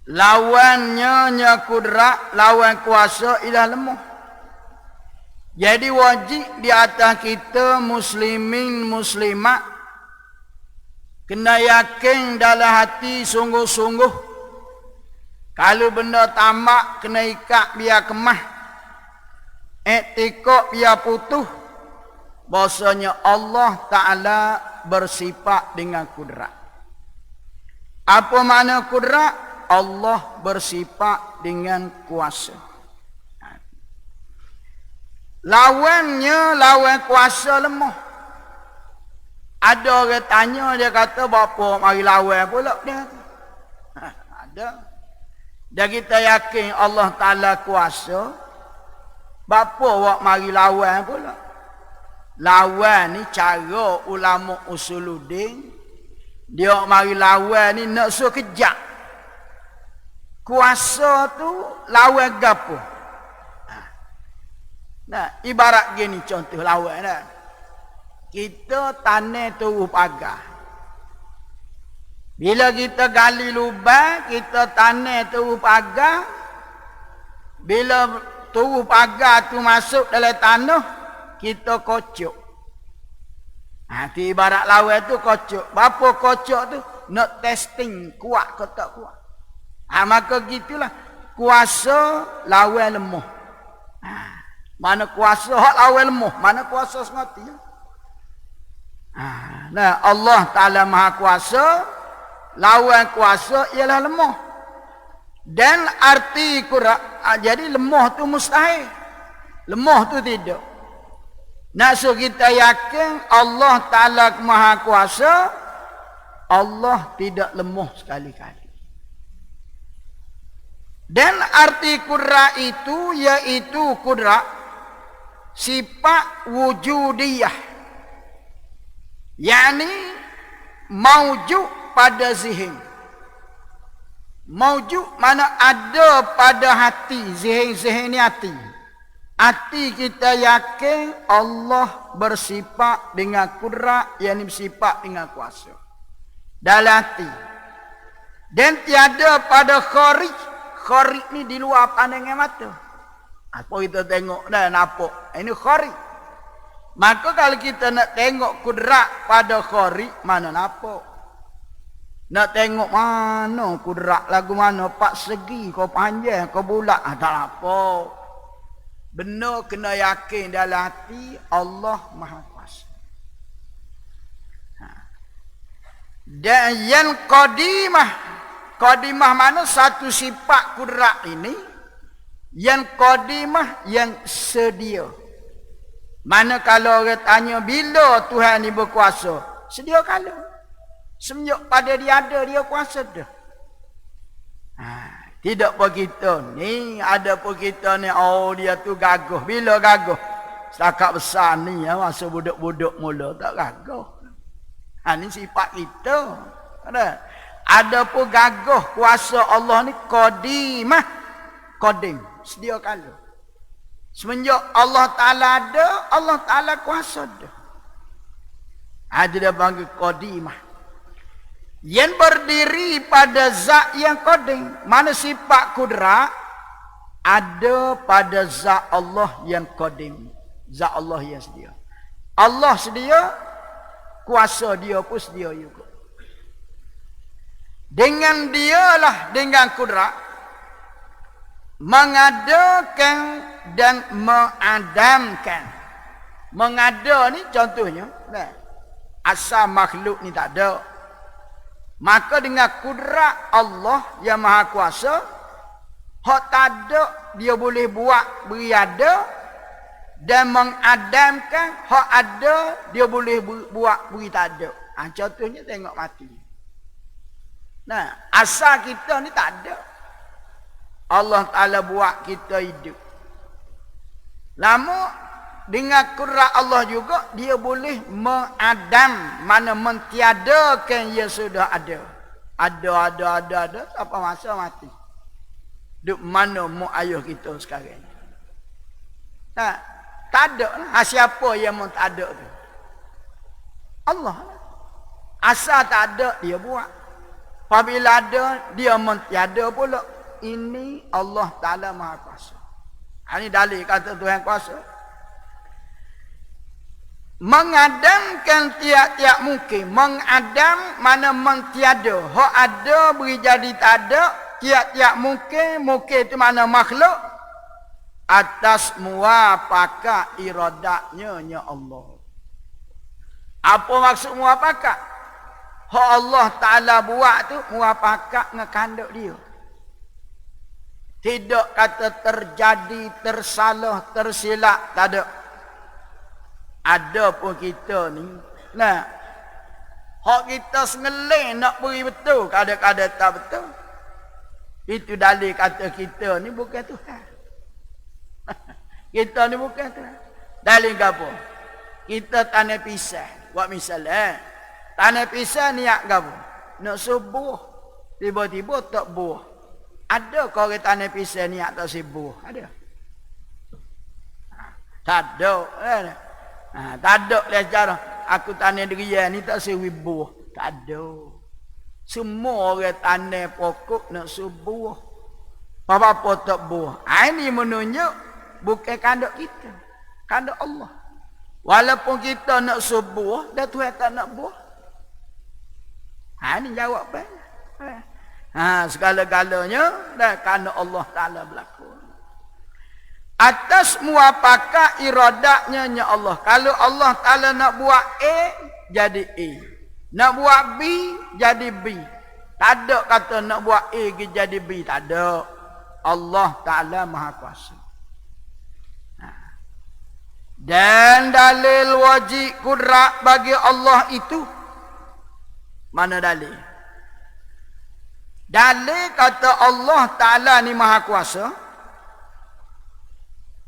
Lawannya kudrat, lawan kuasa ialah lemah. Jadi wajib di atas kita muslimin muslimat kena yakin dalam hati sungguh-sungguh. Kalau benda tamak kena ikat biar kemah. Iktikad biar putus. Bahasanya Allah Ta'ala bersifat dengan kudrat. Apa makna kudrat? Allah bersifat dengan kuasa. Lawannya, lawan kuasa lemah. Ada orang tanya, dia kata, bapa mari lawan pula dia. Ada. Dan kita yakin Allah Ta'ala kuasa. Bapa awak mari lawan pula. Lawan ni cara ulama usuluddin. Dia mari lawan ni nak suruh kejap. Kuasa tu lawan gapo? Nah, ibarat gini contoh lawan dah. Kita tanah turun pagar. Bila kita gali lubang, kita tanah turun pagar. Bila turun pagar tu masuk dalam tanah, kita kocok. Tu ibarat lawan tu kocok. Berapa kocok tu? Nak testing kuat ke tak kuat. Maka gitulah. Kuasa lawan lemah. Mana kuasa hak lawan lemah, mana kuasa semati. Nah, Allah Ta'ala Maha Kuasa, lawan kuasa ialah lemah. Dan arti kudrat, jadi lemah tu mustahil. Lemah tu tidak. Nak so kita yakin Allah Ta'ala Maha Kuasa, Allah tidak lemah sekali-kali. Dan arti kudrat itu iaitu kudrat sifat wujudiyah, yakni maujud pada zihin. Maujud mana ada pada hati. Zihin ni hati. Hati kita yakin Allah bersifat dengan kudrat, yakni bersifat dengan kuasa dalam hati. Dan tiada pada kharij. Kharij ni di luar pandangan mata. Apa kita tengok dah nampak. Ini kharij. Maka kalau kita nak tengok kudrat pada kharij, mana nampak. Nak tengok mana kudrat lagu mana. Pak segi, kau panjang, kau bulat. Tak nampak. Benar kena yakin dalam hati Allah Maha Kuasa. Dan yang qadimah. Qadimah mana satu sifat kudrat ini. Yang qadimah yang sedia. Mana kalau orang tanya bila Tuhan ni berkuasa? Sedia kala. Semenjak pada dia ada, dia kuasa dah. Tidak pun kita ni, ada pun kita ni, oh dia tu gagah. Bila gagah? Setakat besar ni, masa budak-budak mula tak gagah. Ini sifat kita. Ada pun gagah kuasa Allah ni qadimah. Qadim. Sedia kala. Semenjak Allah Ta'ala ada, Allah Ta'ala kuasa dah. Ada dia panggil qadimah. Yang berdiri pada zat yang qadim. Mana sifat kudrat ada pada zat Allah yang qadim. Zat Allah yang sedia. Allah sedia, kuasa dia pun sedia juga. Dengan dialah, dengan kudrat, mengadakan dan mengadamkan. Mengada ni contohnya, asal makhluk ni tak ada. Maka dengan kudrat Allah yang Maha Kuasa, hak tak ada dia boleh buat beri ada, dan mengadamkan hak ada dia boleh buat beri tak ada. Contohnya tengok mati. Nah, asal kita ni tak ada. Allah Ta'ala buat kita hidup. Lama dengan kudrat Allah juga dia boleh mengadam, mana mentiadakan yang sudah ada. Ada. Apa masa mati. Duk mana mak ayah kita sekarang. Nah, tak ada. Siapa yang mau tak ada tu? Allah. Asal tak ada dia buat. Apabila ada, dia mentiada pula. Ini Allah Ta'ala Maha Kuasa. Ini dalil kata Tuhan Kuasa. Mengadamkan tiap-tiap mungkin. Mengadam mana mentiada. Hak ada beri jadi tak ada. Tiap-tiap mungkin. Mungkin itu mana makhluk. Atas muwafaqah iradatnya ya Allah. Apa maksud muwafaqah? Hak Allah Ta'ala buat tu muwafaqah dengan kehendak dia. Tidak kata terjadi, tersalah, tersilap. Tak ada. Ada pun kita ni. Nah. Hak kita sengeleng nak beri betul. Kadang-kadang tak betul. Itu dalil kata kita ni bukan Tuhan. Kita ni bukan Tuhan. Dalil apa? Kita tanah pisah. Buat misalnya. Tanah pisah niat apa? Nak subuh. Tiba-tiba tak buah. Ada kau orang tanah pisah niat tak subuh? Ada? Tak ada. Tak ada lah cara. Aku tanah derian ni tak sewibuh. Tak ada. Semua orang tanah pokok nak subuh. Apa-apa tak buah. Ini menunjuk bukan kandak kita. Kandak Allah. Walaupun kita nak subuh, dah Tuhan tak nak buah. Ini jawab banyak. Segala-galanya dah kandak Allah Ta'ala berlaku. Atas muwafaqah iradatnya ya Allah. Kalau Allah Ta'ala nak buat A, jadi A. Nak buat B, jadi B. Tak ada kata nak buat A jadi B. Tak ada. Allah Ta'ala Maha Kuasa. Dan dalil wajib kudrat bagi Allah itu. Mana dalil? Dalil kata Allah Ta'ala ni Maha Kuasa.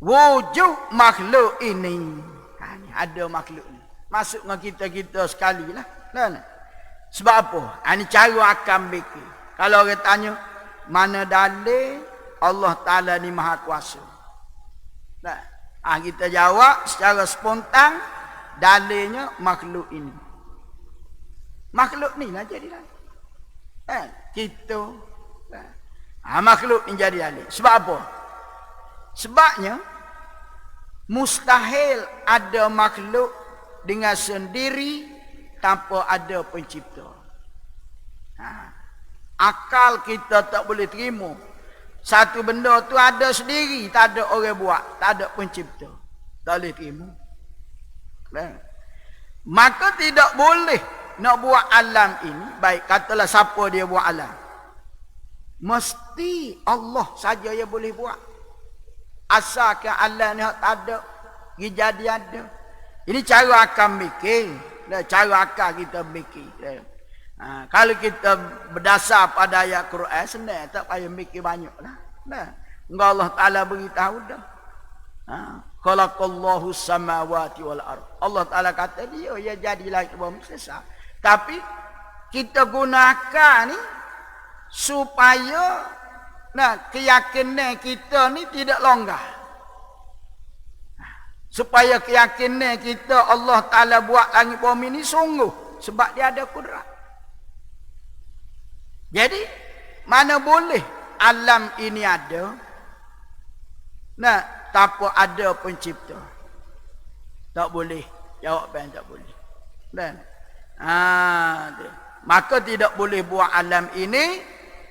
Wujud makhluk ini. Ada makhluk ni. Masuk dengan kita-kita sekali lah. Sebab apa? Ini cara akan bikin. Kalau orang tanya, mana dalil Allah Ta'ala ni Maha Kuasa? Kita jawab secara spontan, dalilnya makhluk ini. Makhluk ni lah jadi dalil. Kita. Makhluk ni jadi dalil. Sebab apa? Sebabnya, mustahil ada makhluk dengan sendiri tanpa ada pencipta. Akal kita tak boleh terima. Satu benda tu ada sendiri, tak ada orang buat, tak ada pencipta. Tak boleh terima. Maka tidak boleh nak buat alam ini. Baik, katalah siapa dia buat alam. Mesti Allah saja yang boleh buat. Asalkan alam ni tak ada, dia jadi ada. Ini cara akan mikir. Cara akal kita mikir. Kalau kita berdasar pada ayat Quran, senang, tak payah mikir banyak lah. Enggak Allah Ta'ala beritahu dah. Khalaqallahu samawati wal ard. Allah Ta'ala kata dia, ya jadi langit bumi selesai. Tapi kita gunakan ni supaya keyakinan kita ni tidak longgar. Supaya keyakinan kita Allah Ta'ala buat langit bumi ni sungguh. Sebab dia ada kudrat. Jadi, mana boleh alam ini ada, tanpa ada pencipta. Tak boleh. Jawapan tak boleh. Maka tidak boleh buat alam ini,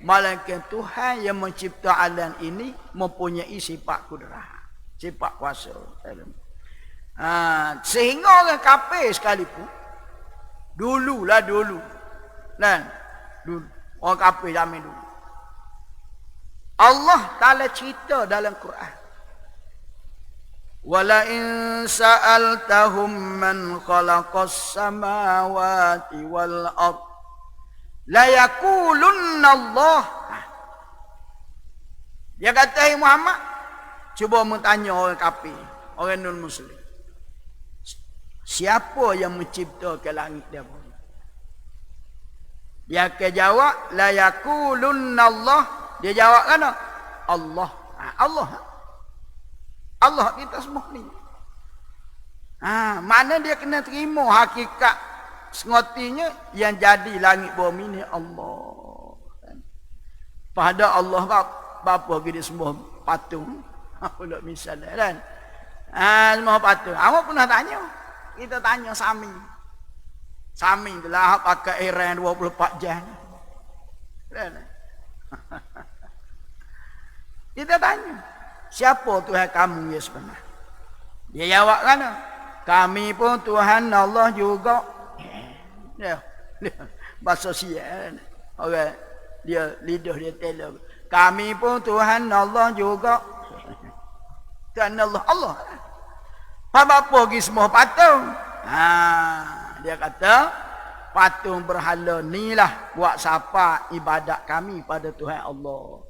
melainkan Tuhan yang mencipta alam ini mempunyai sifat kudrat, sifat kuasa. Sehingga orang kafir sekalipun, dulu, orang kafir zaman dulu, Allah Ta'ala cerita dalam Quran, wala in sa'altahum man khalaqas samawati wal ard la yaqulunna Allah. Dia kata, hey Muhammad, cuba bertanya orang kafir, orang non muslim, siapa yang menciptakan langit dan bumi? Dia akan jawab, la yaqulunna Allah. Dia jawab kan? Allah. Allah kita semua ni. Mana dia kena terima hakikat sengotinya yang jadi langit bumi ni Allah. Pada Allah bapa gini semua patung. Pula misalnya kan. Semua patung. Awak pernah tanya? Kita tanya Sami. Sami itulah pakai airan 24 jam. Kan? Kita tanya, siapa Tuhan kamu ya sebenarnya? Dia jawab kan? Kami pun Tuhan Allah juga. Ya, bahasa siap. Orang dia lidah dia telur. Kami pun Tuhan Allah juga. Tuhan Allah. Apa pergi semua patung? Dia kata patung berhala ni lah buat siapa ibadat kami pada Tuhan Allah.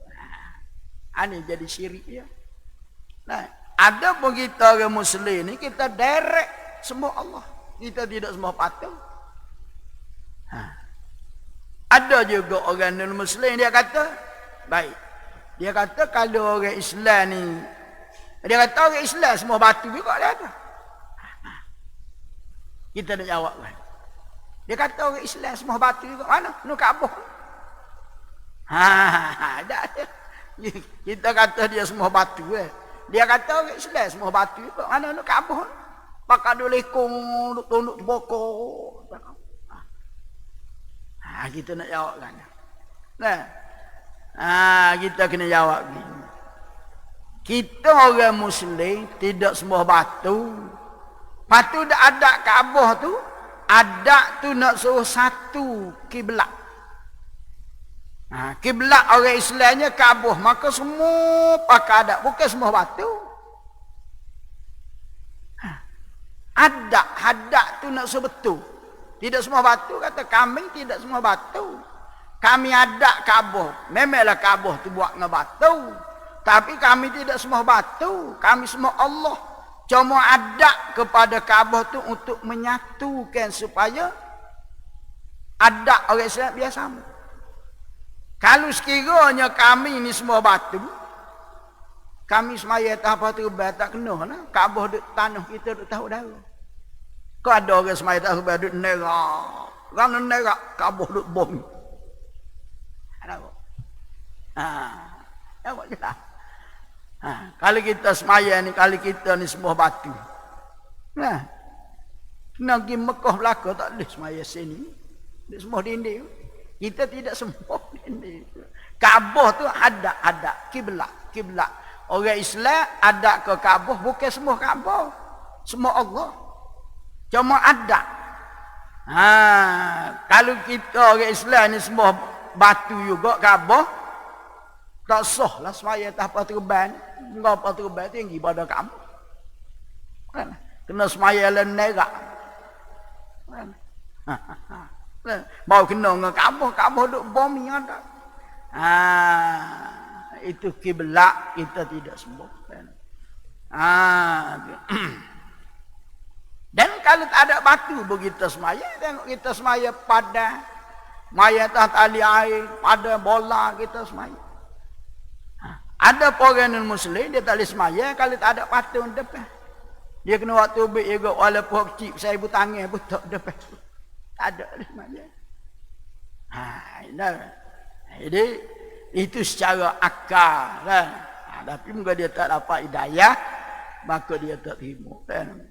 Ini jadi syirik dia. Nah, ada pun kita orang Muslim ni kita direct semua Allah. Kita tidak semua patung. Ada juga orang non-Muslim dia kata, baik. Dia kata kalau orang Islam ni, dia kata orang Islam semua batu juga dia kata. Kita nak jawab kan. Dia kata orang Islam semua batu juga. Mana? Nu Kaabah. Dah. Kita kata dia semua batu Dia kata orang Islam semua batu juga. Mana nu Kaabah? Pakai dua lekong, tunduk pokok. Kita nak jawab kan. Nah. Kita kena jawab ni. Kita orang Muslim tidak semua batu. Patu dah ada Kaabah tu, ada tu nak suruh satu kiblat. Kiblat orang Islamnya Kaabah, maka semua pakai adat, bukan semua batu. Ada tu nak suruh betul. Tidak semua batu, kata kami tidak semua batu. Kami ada Kaabah. Memanglah Kaabah tu buat dengan batu. Tapi kami tidak semua batu. Kami semua Allah. Cuma ada kepada Kaabah tu untuk menyatukan supaya ada orang Islam biasa sama. Kalau sekiranya kami ni semua batu, kami semaya tak apa tu tak kena lah. Kaabah duduk tanah kita duduk tahu dah. Kau ada orang semaya tak apa duduk nerak. Kerana nerak Kaabah duduk bom. Nampak jelas. Kalau kita semaya ni, kalau kita ni semua batu. Nak pergi Mekah belaka tak boleh semaya sini. Dia semua dinding. Kita tidak semua dinding. Kaabah tu ada kiblat. Orang Islam ada ke Kaabah, bukan semua Kaabah. Semua Allah. Cuma ada. Kalau kita orang Islam ni semua batu juga Kaabah, tak sah lah semaya tak apa terban. Enggak apa terban tinggi pada kamu. Kan? Kena semaya lenerak. Kan? Mau kena dengan Kaabah duk bomi ada. Itu kiblat kita tidak sembuh. Kan? Dan kalau tak ada batu begitu semaya, tengok kita semaya pada maya tali air, pada bola kita semaya. Ada orang non-Muslim dia tak boleh semaya kalau tak ada patung depan. Dia kena waktu ubik juga walaupun kecil saya ibu tangan pun tak depan. Tak ada semaya. Jadi itu secara akal kan. Tapi mungkin dia tak dapat hidayah, maka dia tak terima kan.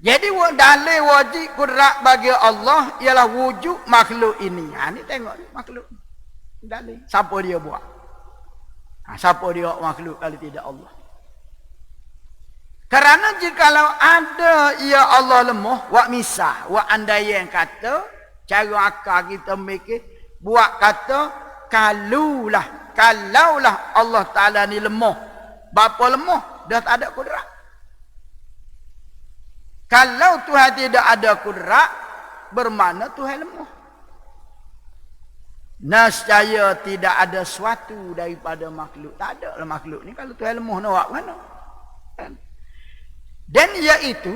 Jadi dalil wajib kudrat bagi Allah ialah wujud makhluk ini. Ni tengok ni makhluk. Dalil. Siapa dia buat? Siapa dia makhluk kalau tidak Allah? Kerana jikalau ada ia Allah lemah, wak misah, wak andai yang kata, cara akal kita mikir, buat kata, kalaulah Allah Ta'ala ni lemah. Bapa lemah? Dah tak ada kudrat. Kalau Tuhan tidak ada kudrat, bermakna Tuhan lemah. Nescaya tidak ada sesuatu daripada makhluk. Tak ada lah makhluk ni. Kalau Tuhan lemah nak buat mana? Dan iaitu,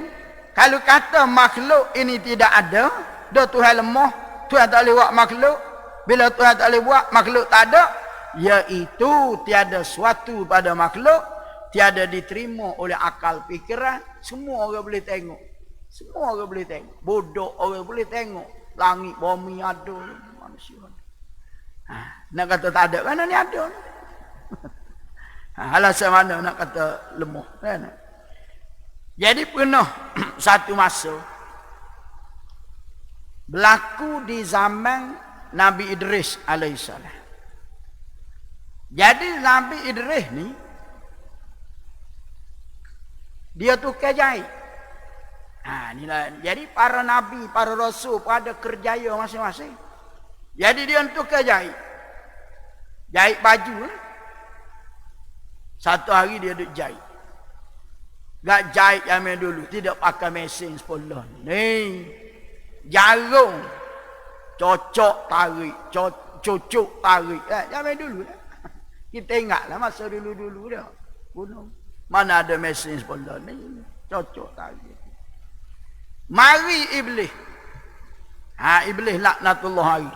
kalau kata makhluk ini tidak ada, dah Tuhan lemah, Tuhan tak boleh buat makhluk. Bila Tuhan tak boleh buat, makhluk tak ada. Iaitu tiada sesuatu pada makhluk, tiada diterima oleh akal fikiran. Semua orang boleh tengok. Semua orang boleh tengok. Bodoh orang boleh tengok. Langit, bumi ada. manusia. Nak kata tak ada, mana ni ada. Alasan mana nak kata lemah kan? Jadi pernah satu masa berlaku di zaman Nabi Idris alaihissalam. Jadi Nabi Idris ni dia tukar jahit. Inilah. Jadi para nabi, para rasul pada kerjaya masing-masing. Jadi dia tukar jahit. Jahit baju. Satu hari dia duduk jahit. Gak jahit yang main dulu. Tidak pakai mesin sepuluh. Ni. Jarum. Cocok tarik. Cucuk tarik. Yang main dulu. Kita ingatlah masa dulu-dulu dia. Gunung. Mana ada mesin sepuluh ni. Cocok tarik. Mari Iblis. Iblis laknatullah hari.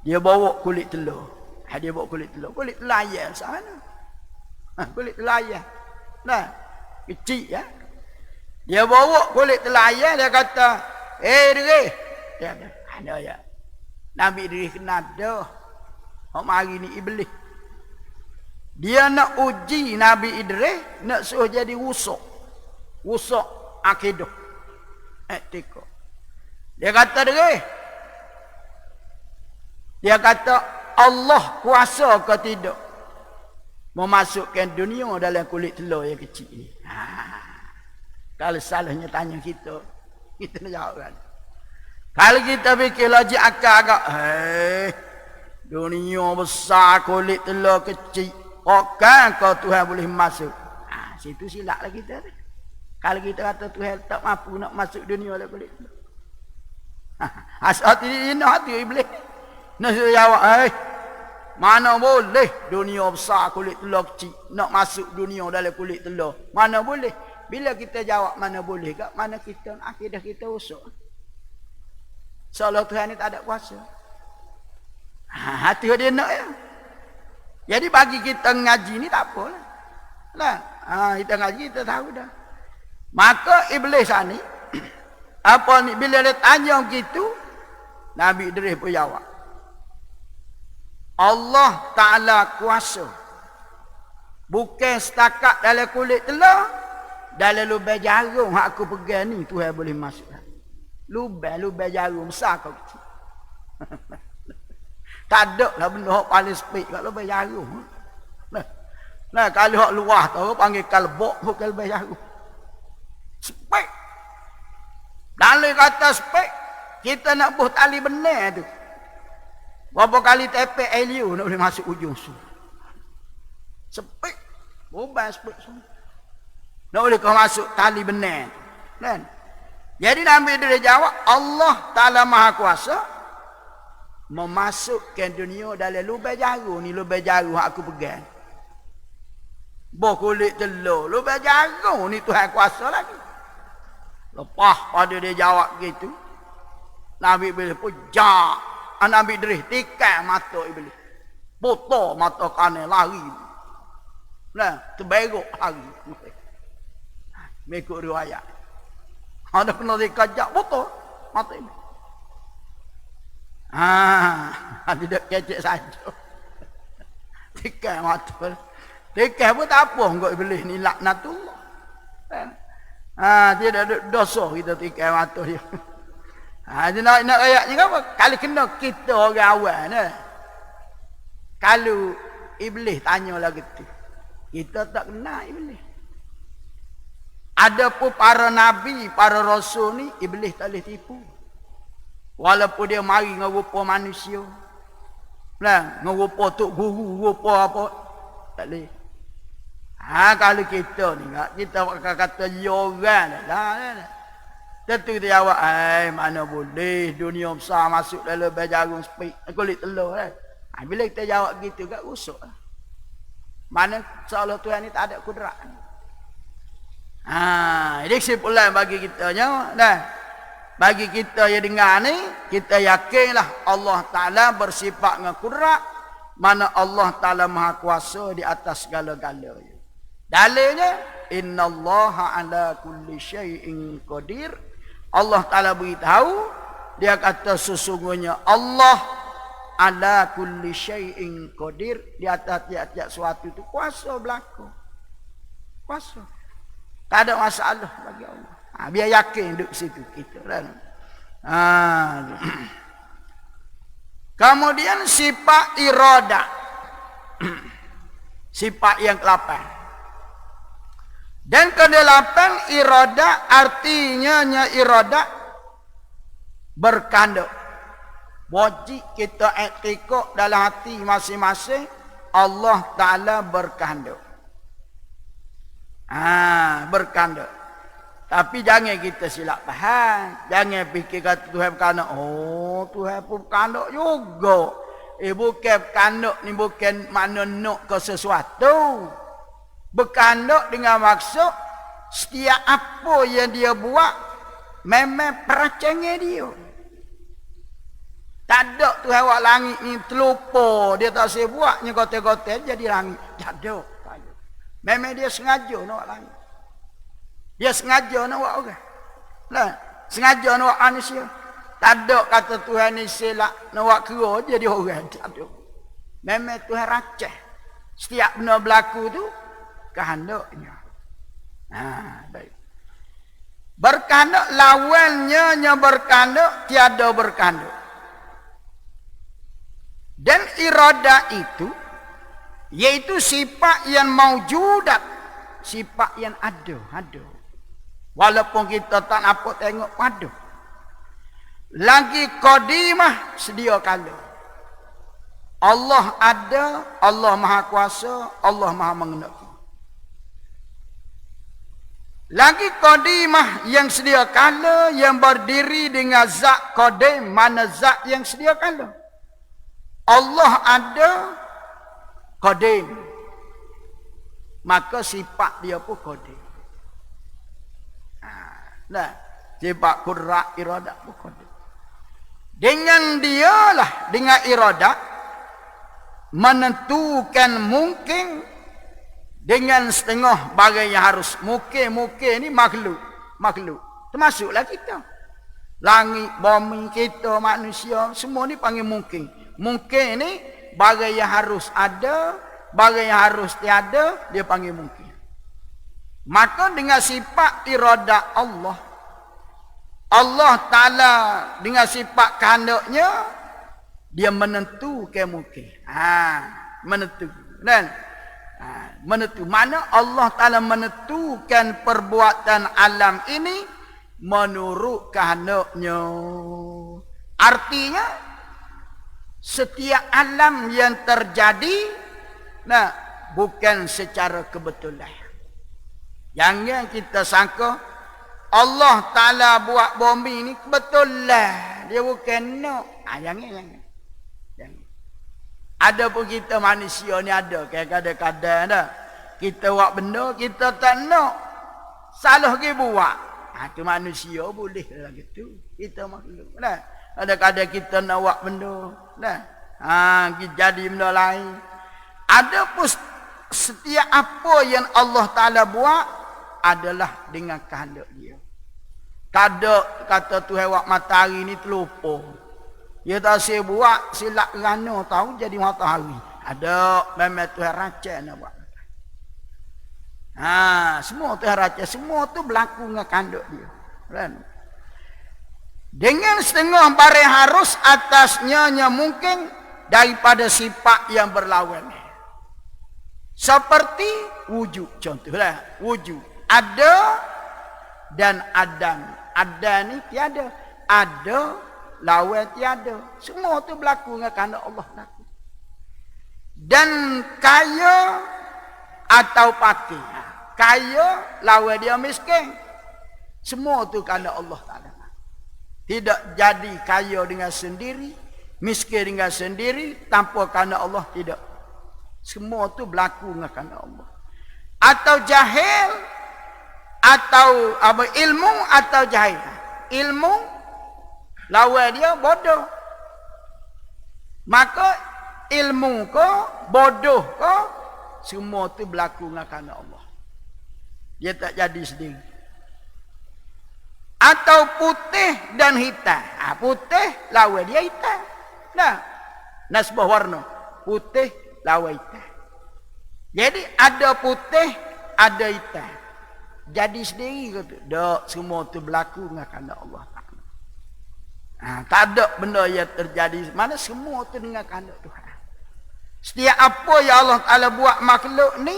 Dia bawa kulit telur. Dia bawa kulit telur. Kulit telur ayam sana. Kulit telur ayam. Nah, kecil ya. Dia bawa kulit telur ayam. Dia kata, Idris. Dia kata, ada ya. Nabi Idris kena dah. Mari ni Iblis. Dia nak uji Nabi Idris. Nak suruh jadi wusuk. Wusuk akidah. Etika. Dia kata dia kata Allah kuasa ke tidak memasukkan dunia dalam kulit telur yang kecil ni. Kalau salahnya tanya kita nak jawab kan. Kalau kita fikir logik akal agak, dunia besar kulit telur kecil, okey kau Tuhan boleh masuk. Situ silaplah kita ni. Kalau kita kata Tuhan tak mampu nak masuk dunia oleh kulit telur. Hati Iblis. Nak jawab, mana boleh dunia besar kulit telur kecil nak masuk dunia dalam kulit telur. Mana boleh? Bila kita jawab mana boleh, kat mana kita akidah kita usuk. Seolah Tuhan ni tak ada kuasa. Hati dia nak ya. Jadi bagi kita ngaji ni tak apalah. Kita ngaji kita tahu dah. Maka Iblis ni apa ni bila dia tanya gitu, Nabi Idris pun jawab. Allah Ta'ala kuasa. Bukan setakat dalam kulit telur, dalam lubang jarum hak aku pegang ni Tuhan boleh masuk. Lubang jarum besar kau kecil. Tak ada lah benda hak paling sepik kat lubang jarum. Nah, kalau hak luah tu panggil kalbok bukan lubang jarum. Spek. Dalam kata spek, kita nak buh tali benar tu. Berapa kali tepek Elio nak boleh masuk ujung su. Spek. Bukan spek semua. Nak boleh kau masuk tali benar tu. Kan? Jadi Nabi dia jawab, Allah Ta'ala Maha Kuasa memasukkan dunia dalam lubang jarum ni, lubang jarum aku pegang. Boh kulit telur, lubang jarum ni Tuhan kuasa lagi. Lepas pada dia jawab gitu, Nabi Iblis pun jak. Nabi Idris tikai mata Iblis. Putar mata kanan lari. Terberok lari. Mengikut riwayat. Ada kena dikajak putar mata Iblis. Tidak kecek saja. Tikai mata. Tikai pun tak apa enggak Iblis ni laknatullah. Dia ada dosa kita tikai mata dia. Dia nak ayatnya apa? Kalau kena kita orang awal ni. Kalau Iblis tanya lagi tu, kita tak kenal Iblis. Ada pun para nabi, para rasul ni Iblis tak boleh tipu. Walaupun dia mari dengan rupa manusia. Dengan rupa tok guru, rupa apa, tak boleh. Kalau kita ni, kita kata orang lah. Tentu kita jawab, mana boleh dunia besar masuk dalam jarum sepik, kulit telur kan. Bila kita jawab gitu, kat rusuk lah. Mana seolah Tuhan ni tak ada kudrat. Ini kesimpulan bagi kita bagi kita yang dengar ni, kita yakinlah Allah Ta'ala bersifat dengan kudrat, mana Allah Ta'ala Maha Kuasa di atas segala-galanya. Dalilnya, innallaha ala kulli syai'in qadir. Allah Ta'ala beritahu, dia kata sesungguhnya Allah ala kulli syai'in qadir. Di atas tiap-tiap suatu itu kuasa berlaku. Kuasa. Tak ada masalah bagi Allah. Biar yakin duduk situ kita kan. Kemudian sifat irada. Sifat yang ke-8. Dan ke-8 irada artinya irada berkanduk. Wajib kita iktikad dalam hati masing-masing Allah Ta'ala berkanduk. Berkanduk. Tapi jangan kita silap faham. Jangan fikir kata Tuhan berkanduk. Oh, Tuhan pun berkanduk juga. Bukan berkanduk ni bukan makna nak ke sesuatu. Berkanduk dengan maksud setiap apa yang dia buat memang perancangan dia. Tak ada Tuhan buat langit ni terlupa. Dia tak saya buatnya kotel-kotel jadi langit. Tak ada. Memang dia sengaja nak buat langit. Dia sengaja nak buat orang. Nah, sengaja nak buat manusia. Tak ada kata Tuhan ni silap nak buat kera jadi orang. Tak ada. Memang Tuhan racah. Setiap benda berlaku tu kehendaknya. Baik. Berkanduk lawannya berkanduk tiada berkanduk. Dan irada itu yaitu sifat yang maujudat, sifat yang ada. Walaupun kita tak nampak tengok pada. Lagi qadimah sedia kala. Allah ada, Allah Maha Kuasa, Allah Maha Mengendaki. Lagi qadimah yang sedia kala yang berdiri dengan zat qadim, mana zat yang sedia kala. Allah ada qadim. Maka sifat dia pun qadim. Nah, sifat qudrat iradah pun qadim. Dengan dialah, dengan iradah menentukan mungkin dengan setengah barang yang harus. Mungkin ni makhluk. Termasuklah kita. Langit, bumi, kita, manusia, semua ni panggil mungkin. Mungkin ni barang yang harus ada, barang yang harus tiada, dia panggil mungkin. Maka dengan sifat irada Allah, Allah Ta'ala dengan sifat kehendaknya, dia menentukan mungkin. Menentu. Dan menentu. Mana Allah Ta'ala menentukan perbuatan alam ini menurut kehendaknya. Artinya, setiap alam yang terjadi, bukan secara kebetulan. Jangan kita sangka Allah Ta'ala buat bumi ni kebetulan. Dia bukan nak. Jangan. Ada pun kita manusia ni ada. Kadang-kadang ada. Kita buat benda, kita tak nak. Salah ke buat. Itu manusia boleh lah gitu. Kita makhluk. Kadang-kadang kita nak buat benda. Jadi benda lain. Ada pun setiap apa yang Allah Ta'ala buat adalah dengan kehendak dia. Tak ada kata Tuhan buat matahari ni terlupa. Dia tak saya buat silap kerana tahu jadi matahari. Ada memang Tuhan rancang nak buat. Semua Tuhan rancang. Semua tu berlaku dengan kehendak dia. Kan? Dengan setengah barang harus atasnya mungkin daripada sifat yang berlawan. Seperti wujud. Contohlah wujud. Ada dan adam. Ada ni tiada. Ada lawan tiada. Semua tu berlaku dengan kehendak Allah berlaku. Dan kaya atau pakai. Kaya lawan dia miskin. Semua tu kehendak Allah Ta'ala. Tidak jadi kaya dengan sendiri, miskin dengan sendiri, tanpa kehendak Allah, tidak. Semua tu berlaku dengan kehendak Allah. Atau jahil, atau ilmu atau jahil. Ilmu lawan dia bodoh. Maka ilmu ko, bodoh ko, semua tu berlaku dengan kehendak Allah. Dia tak jadi sendiri. Atau putih dan hitam. Putih lawan dia hitam. Nasbah warna. Putih lawan hitam. Jadi ada putih, ada hitam. Jadi sendiri kata, dak semua tu berlaku dengan kehendak Allah Taala. Tak ada benda yang terjadi mana semua tu dengan kehendak Tuhan. Setiap apa yang Allah Taala buat makhluk ni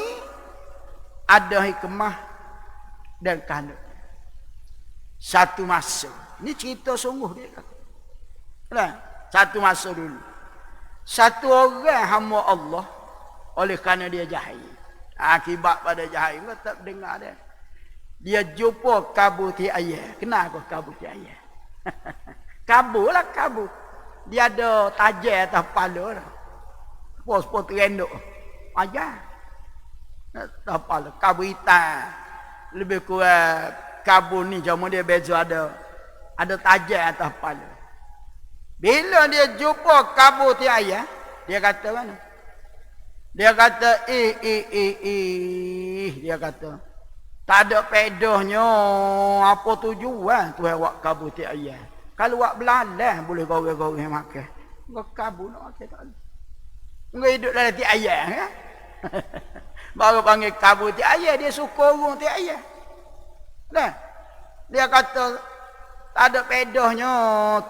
ada hikmah dan kehendak. Satu masa. Ini cerita sungguh dia kata. Nah, satu masa dulu. Satu orang hamba Allah oleh kerana dia jahil. Akibat pada jahil kau tak dengar dia. Dia jumpa kabut ti ayah. Kenapa kabut ti ayah? Kabut lah kabut. Dia ada tajam atas kepala dah. Pos-pos terenduk. Ajar. Atas kepala. Kabut hitam. Lebih kurang kabut ni cuma dia beza ada tajam atas kepala. Bila dia jumpa kabut ti ayah, dia kata mana? Dia kata dia kata tak ada pedahnya apa tujuan tu awak kabut ti ayah. Kalau awak belalah boleh goreng-goreng makan. Kau kabut nak makan tak ada. Kau hidup dalam ti ayah kan? Baru panggil kabut ti ayah, dia suka urung ti ayah. Nah, dia kata tak ada pedahnya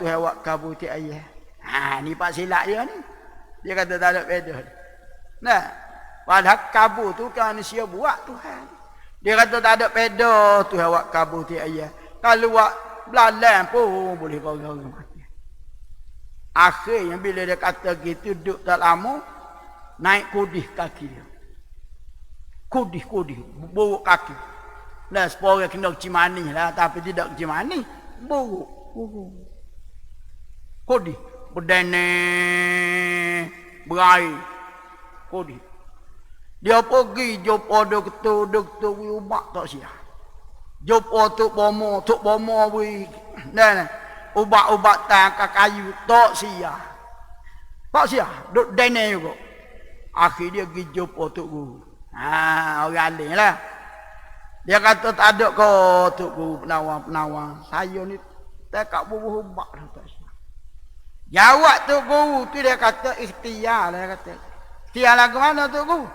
tu awak kabut ti ayah. Ni pak silap dia ni. Dia kata tak ada pedah. Nah, padahal kabut tu kan manusia buat Tuhan. Dia kata tak ada pedah tu awak kabut ti ayah. Kalau awak belalang pun boleh goreng mati. Akhirnya bila dia kata gitu duduk tak lama naik kudih kaki dia. Kudih buruk kaki. Nah, sepora kena cimani lah tapi tidak cimani. Buruk. Kudih. Berdene. Berai. Kudih. Dia pergi jumpa doktor ubat tak siap. Jumpa Tok Bomo beri. Nah, ubat-ubatan kayu tak siap. Tak siap. Duk dene juga. Akhir dia pergi jumpa Tok Guru. Orang lain lah. Dia kata tak ada kau Tok Guru penawar. Saya ni tak bubuh ubat dah tak siap. Jawab Tok Guru tu dia kata ikhtiar lah. Dia kata. Ikhtiar lah ke mana Tok Guru?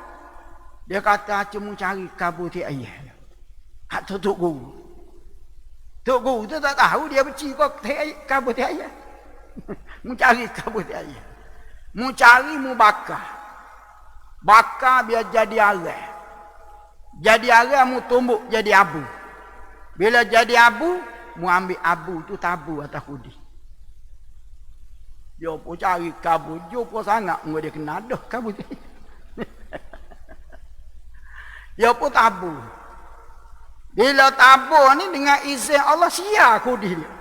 Dia kata cuma cari kabut ti ayah. Kata Tok Guru. Tok Guru tu tak tahu dia benci kau kabut ti ayah. Mu cari kabut ti ayah. Mu cari mu bakar. Bakar biar jadi arang. Jadi arang mu tumbuk jadi abu. Bila jadi abu, mu ambil abu tu tabu atas kudih. Dia pun cari kabut, jumpa sangat mu dia kena dah kabut. Dia pun tabur. Bila tabur ni dengan izin Allah siar kudih dia.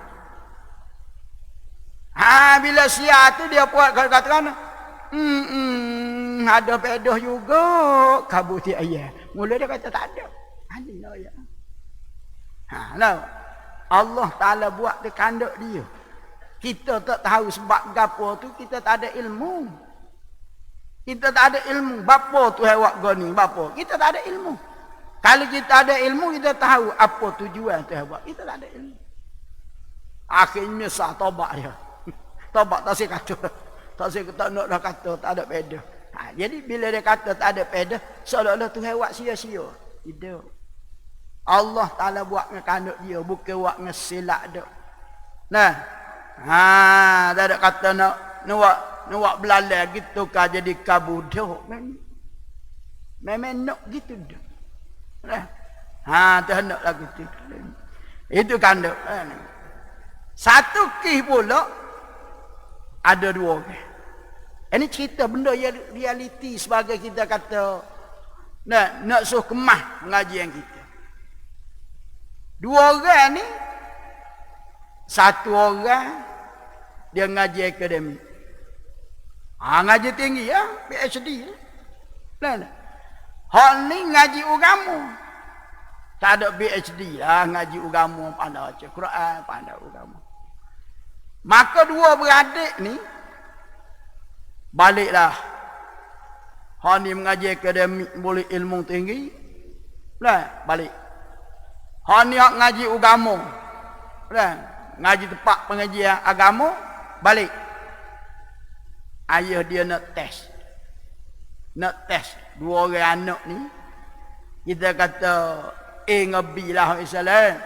Bila siar tu dia buat kata-kata ada pedah juga kabut ti ayah. Mula dia kata tak ada. Ada ya. Allah Taala buat di kandak dia. Kita tak tahu sebab gapo tu, kita tak ada ilmu. Kita tak ada ilmu. Bapa tu awak goni, bapa. Kita tak ada ilmu. Kalau kita ada ilmu, kita tahu apa tujuan tu awak. Kita tak ada ilmu. Akhirnya sah tobat dia. Tobat tak saya kata. Tak saya tak nak dah kata tak ada pedah. Jadi bila dia kata tak ada pedah, seolah-olah tu awak sia-sia. Tidak. Allah Taala buat dengan kanduk dia, bukan buat dengan silap dak. Tak ada kata nak belalang gitu kan jadi kabudok. Memang nak gitu dah. Tak nak lagi tu. Itu kanduk. Satu kih pula ada dua orang. Ini cerita benda yang realiti sebagai kita kata nak suruh kemah pengajian kita. Dua orang ni, satu orang dia ngaji akademik. Ngaji tinggi ya, PhD. Hak ni ngaji agama. Tak ada PhD lah, ngaji agama, pandai baca Quran, pandai agama. Maka dua beradik ni baliklah. Hak ni mengaji akademik boleh ilmu tinggi. Balik. Hak ni hak ngaji agama. Ngaji tempat pengajian agama, balik. Ayah dia nak test. Nak test dua orang anak ni. Kita kata A dengan B lah misalnya.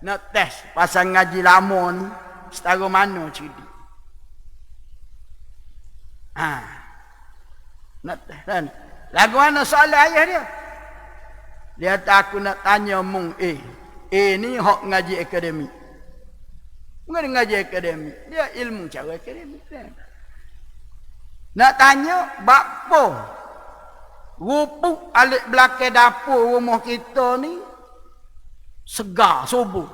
Nak test pasal ngaji lama ni setara mana cerdik. Nak test kan. Lagu mana soalan ayah dia? Dia kata aku nak tanya mung A. A ni hak ngaji akademik. Bukan ngaji akademik. Dia ilmu cara akademik kan. Nak tanya bakpo rupuk alik belakang dapur rumah kita ni segar subuh.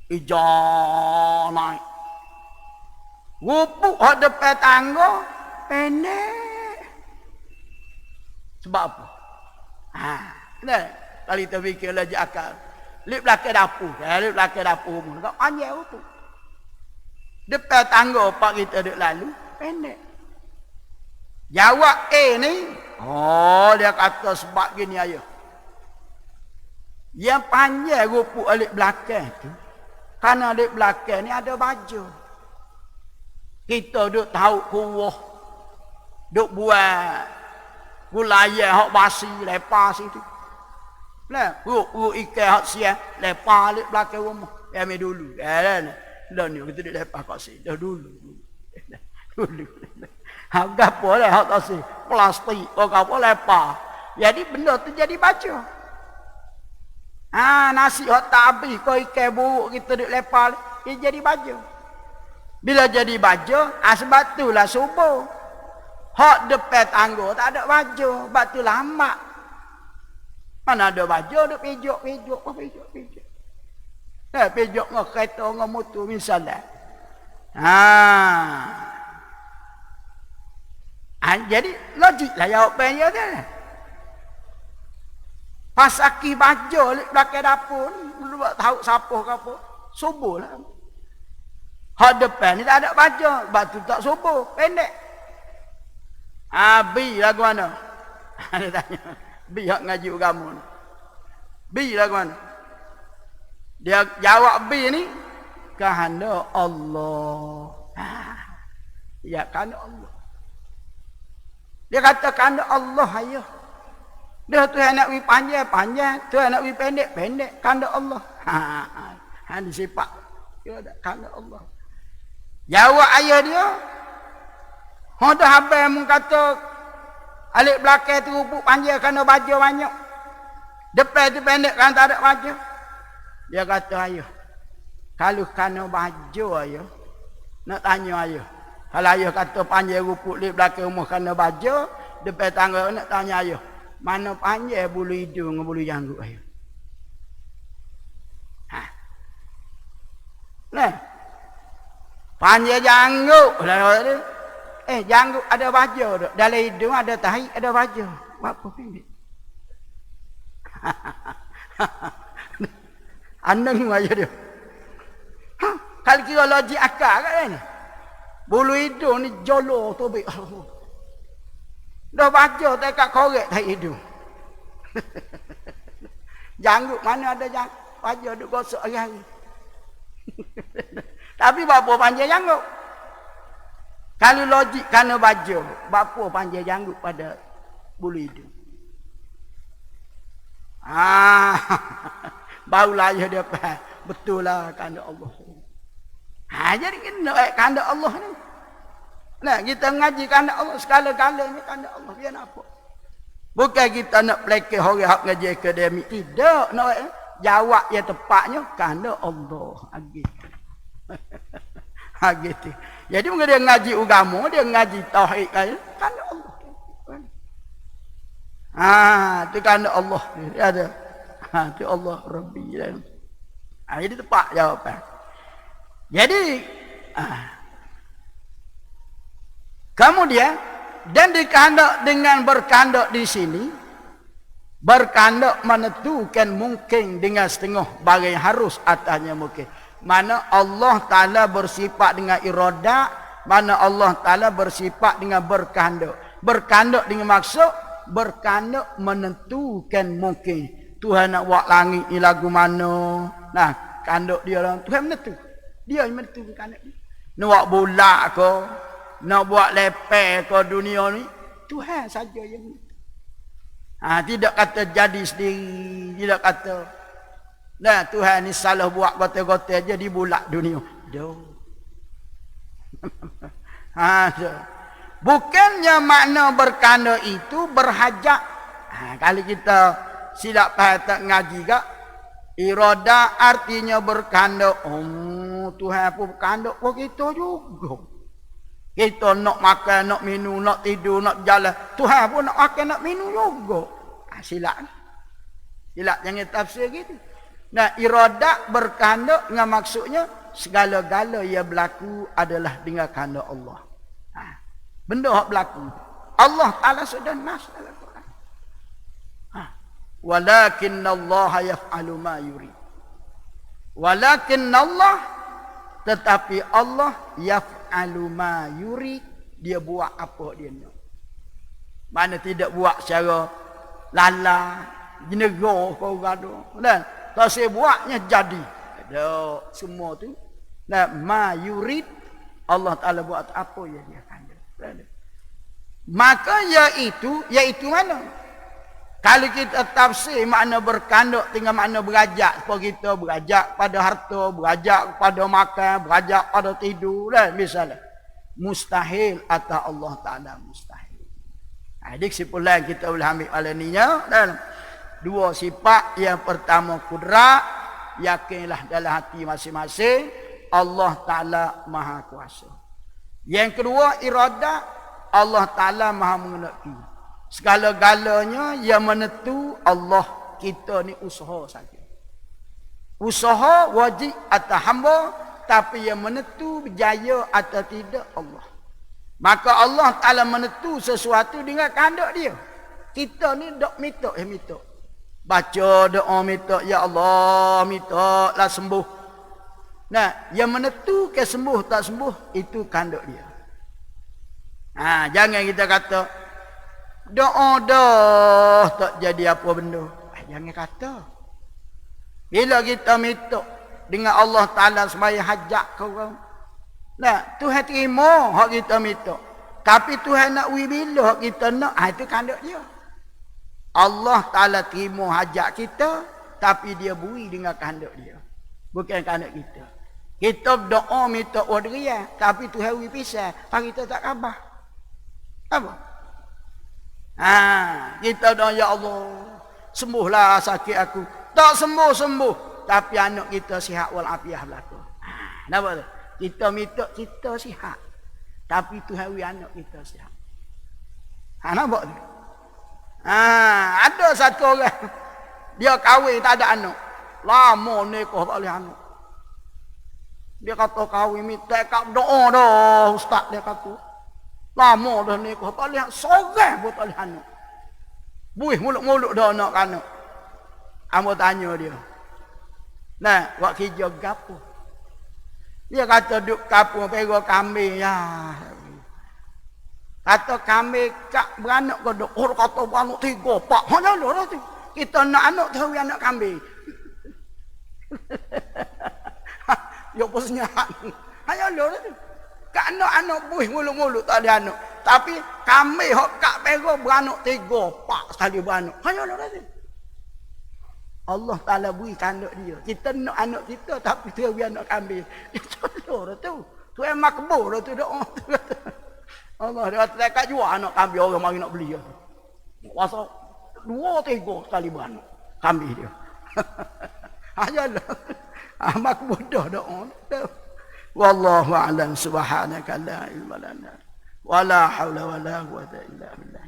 Hijau naik. Rupuk hak depan tangga pendek. Sebab apa? Nah, kalau kita fikir lagi akal. Lip belakang dapur. Lip belakang dapur rumah. Kau panjang rupuk. Depan tangga pak kita duduk lalu pendek. Jawab A ni, dia kata sebab gini ayah. Yang panjang rupuk alik belakang tu, kerana alik belakang ni ada baju. Kita duk tahu kuah, duk buat gulayan hak basi, lepas situ. Nah, urut ikan hak siang, lepas alik belakang rumah. Ambil dulu. Dah ni kita duk lepas kat sini. Dah dulu. Dulu. Hak apa lah hak tak sih plastik apa lepas. Jadi benda tu jadi baju. Nasi hak tak habis kau ikan buruk kita duk lepas dia jadi baju. Bila jadi baju, sebab itulah subuh. Hak depan tangga tak ada baju, sebab tu lama. Mana ada baju duk pijak. Pijak dengan kereta dengan motor misalnya. Jadi logik lah jawapan dia tu. Pasaki baju belakang dapur ni, belum tahu siapa ke apa. Subuh lah. Hak depan ni tak ada baju, sebab tu tak subuh, pendek. B lagu mana? Dia tanya. B hak ngaji agama ni. B lagu mana? Dia jawab B ni, kerana Allah. Ya, kerana Allah. Dia kata kerana Allah ayah. Dia Tuhan nak pergi panjang, Tuhan nak pergi pendek, kerana Allah. Ini sifat. Dia ada kerana Allah. Jawab ayah dia. Dah habis yang kata alik belakang tu rupuk panjang kerana baju banyak. Depan tu pendek kerana tak ada baju. Dia kata ayah. Kalau kerana baju ayah. Nak tanya ayah. Kalau ayah kata panjang rupuk di belakang rumah kerana baju, depan tangga nak tanya ayah, mana panjang bulu hidung dengan bulu janggut ayah? Nah, panjang janggut lah. Janggut ada baju tu. Dalam hidung ada tahi, ada baju. Apa pendek? Anang ayah dia. Kalau kira logik akal kan ni. Bulu hidung ni jolo tobek. Dah baca dekat korek tak hidung. Janggut mana ada janggut. Baca duk gosok hari-hari. Tapi berapa panjang janggut? Kalau logik kerana baju, berapa panjang janggut pada bulu hidung? Barulah dia faham. Betul lah kerana Allah. Jadi kena kerana Allah ni. Nah, kita ngaji kerana Allah segala-galanya kerana Allah. Biar apa? Bukan kita nak pelakir orang hak ngaji akademik. Tidak. Nak jawab yang tepatnya kerana Allah. Gitu. Jadi mungkin dia ngaji agama, dia ngaji tauhid kerana Allah. Itu kerana Allah. Dia ada. Itu Allah Rabbi. Jadi tepat jawapan. Jadi kemudian dan dikehendak dengan berkehendak di sini, berkehendak menentukan mungkin dengan setengah barang yang harus atasnya mungkin. Mana Allah Ta'ala bersifat dengan iradah, mana Allah Ta'ala bersifat dengan berkehendak. Berkehendak dengan maksud berkehendak menentukan mungkin. Tuhan nak buat langit ni lagu mana? Nah, kehendak dia orang Tuhan menentu. Dia yang menentukan kehendak dia. Nak buat bulat ke? nak buat leper ke dunia ni, Tuhan saja yang minta. Tidak kata jadi sendiri, tidak kata nah Tuhan ni salah buat gote-gote aja di bulak dunia. Bukannya makna berkanda itu berhajat. Kalau kita silap faham tak ngaji kak, irada artinya berkanda. Tuhan pun berkanda pun kita juga. Kita nak makan, nak minum, nak tidur, nak jalan. Tuhan pun nak makan, nak minum juga. Silap. Silap jangan tafsir gitu. Nah, iradat berkehendak dengan maksudnya segala-gala yang berlaku adalah dengan kehendak Allah. Benda yang berlaku Allah Ta'ala sudah nas dalam Quran. Walakin Allah yaf'alu ma yurid. Walakin Allah, tetapi Allah yaf'alu ma yurid, dia buat apa dia nak. Mana tidak buat secara lala, jenegah kau gaduh. Dan tak saya buatnya jadi. Ada semua tu. Nah, ma yurid, Allah Ta'ala buat apa yang dia kandung. Maka iaitu mana? Kalau kita tafsir makna berkanduk tinggal makna berajak. Supaya kita berajak pada harta, berajak pada makan, berajak pada tidur. Dan misalnya. Mustahil atau Allah Ta'ala mustahil. Jadi kesimpulan kita boleh ambil alaninya. Dan dua sifat. Yang pertama kudrat. Yakinlah dalam hati masing-masing. Allah Ta'ala maha kuasa. Yang kedua iradah. Allah Ta'ala maha mengenai. Segala-galanya yang menentu Allah, kita ni usaha saja. Usaha wajib atas hamba, tapi yang menentu berjaya atau tidak Allah. Maka Allah Ta'ala menentu sesuatu dengan kehendak dia. Kita ni dok minta, baca doa minta, ya Allah, minta lah sembuh. Nah, yang menentu ke sembuh tak sembuh, itu kehendak dia. Jangan kita kata doa dah tak jadi apa benda. Jangan kata. Bila kita minta dengan Allah Ta'ala semaya hajat kau orang. Nah, Tuhan terima hak kita minta. Tapi Tuhan nak uji bila hak kita nak, itu kehendak dia. Allah Ta'ala terima hajat kita, tapi dia beri dengan kehendak dia. Bukan kehendak kita. Kita berdoa minta orderian, tapi Tuhan uji pisah, tapi kita tak khabar. Apa? Kita doa, ya Allah, sembuhlah sakit aku. Tak sembuh. Tapi anak kita sihat wal afiah berlaku. Nampak tak? Kita minta kita sihat. Tapi Tuhan wi anak kita sihat. Nampak tak? Ada satu orang. Dia kahwin tak ada anak. Lama nikah tak boleh anak. Dia kata kahwin minta kat doa dah ustaz, dia kata. Lama dah nikah tak boleh sorang pun tak boleh anak. Buih mulut-mulut dah anak-anak. Amba tanya dia. Nah, buat kerja gapo? Dia kata duk kapung pera kambing ya. Kata kambing kak beranak ke duk. Kata beranak 3, 4. Hanya dah tu. Kita nak anak tahu anak kambing. Dia pun senyap. Hanya dah tu. Kak anak buih mulut-mulut tak ada anak. Tapi kambing hok kak pera beranak 3, 4 sekali beranak. Hanya dah tu. Allah Ta'ala beri anak dia. Kita nak anak kita tapi dia beri anak kambing. Itu dah tu. Tu emang makbul dah tu doa tu. Allah dia kata kat jual anak kambing orang mari nak beli. Kuasa 2, 3 sekali beranak kambing dia. Ajalah. Makbul dah doa. Wallahu a'lam, subhanaka la ilma lana wala haula wala quwwata illa billah.